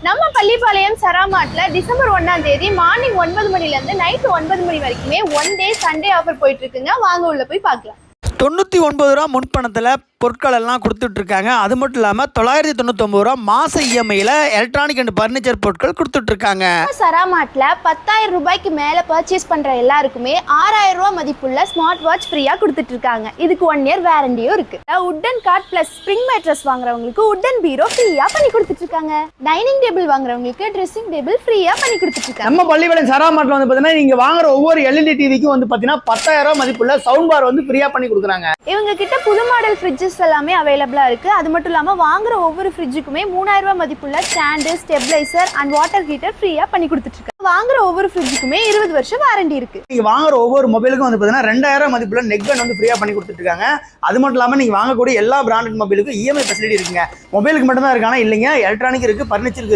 நம்ம பள்ளிப்பாளையம் சராமாட்ல டிசம்பர் 1ஆம் தேதி மார்னிங் 9 மணிலேருந்து நைட்டு 9 மணி வரைக்குமே ஒன் டே சண்டே ஆஃபர் போயிட்டு இருக்குங்க. வாங்க உள்ள போய் பார்க்கலாம். 99 ரூபா முன்பணத்தில் பொருட்கள் எல்லாம் கொடுத்துட்ருக்காங்க. அது மட்டும் இல்லாமல் 999 ரூபா மாத இஎம்ஐயில் எலக்ட்ரானிக் அண்ட் ஃபர்னிச்சர் பொருட்கள் கொடுத்துட்ருக்காங்க. சராமாட்டில் 10,000 ரூபாய்க்கு மேலே பர்ச்சேஸ் பண்ணுற எல்லாருக்குமே 6,000 ரூபா மதிப்புள்ள ஸ்மார்ட் வாட்ச் ஃப்ரீயாக கொடுத்துட்ருக்காங்க. இதுக்கு 1 இயர் வேரண்டியும் இருக்குது. Wooden cot plus spring mattress வாங்குறவங்களுக்கு உட்டன் பீரோ ஃப்ரீயாக பண்ணி கொடுத்துட்ருக்காங்க. டைனிங் டேபிள் வாங்குறவங்களுக்கு ட்ரெஸ்ஸிங் டேபிள் ஃப்ரீயாக பண்ணி கொடுத்துட்ருக்காங்க. நம்ம பள்ளிப்பாளையம் சராமாட்டில் வந்து பார்த்தீங்கன்னா நீங்கள் வாங்குற ஒவ்வொரு எல்இடி டிவிக்கும் வந்து பார்த்தீங்கன்னா 10,000 ரூபா மதிப்புள்ள சவுண்ட் பார் வந்து ஃப்ரீயாக பண்ணி கொடுக்குறாங்க. இவங்க கிட்ட புது மாடல் ஃப்ரிட்ஜஸ் எல்லாமே அவைலபிளா இருக்கு. அது மட்டும் இல்லாம வாங்குற ஒவ்வொரு ஃப்ரிட்ஜுக்குமே 3,000 ரூபாய் மதிப்புள்ள stand, stabiliser and water heater ஃப்ரீயா பண்ணி கொடுத்துட்டு இருக்காங்க. வாங்குற ஒவ்வொரு ஃப்ரிட்ஜுக்குமே 20 வருஷம் வாரண்டி இருக்கு. நீங்க வாங்குற ஒவ்வொரு மொபைலுக்கும் வந்து பார்த்தீங்கன்னா 2,000 மதிப்புள்ள நெக் பேண்ட் வந்து ஃப்ரீயா பண்ணி கொடுத்துட்டு இருக்காங்க. அது மட்டும் இல்லாம நீங்க வாங்கக்கூடிய எல்லா பிராண்டட் மொபைலுக்கும் இஎம்ஐ ஃபெசிலிட்டி இருக்குங்க. மொபைலுக்கு மட்டும் தான் இருக்கானா இல்லைங்க, எலக்ட்ரானிக் இருக்கு, ஃபர்னிச்சருக்கு இருக்கு.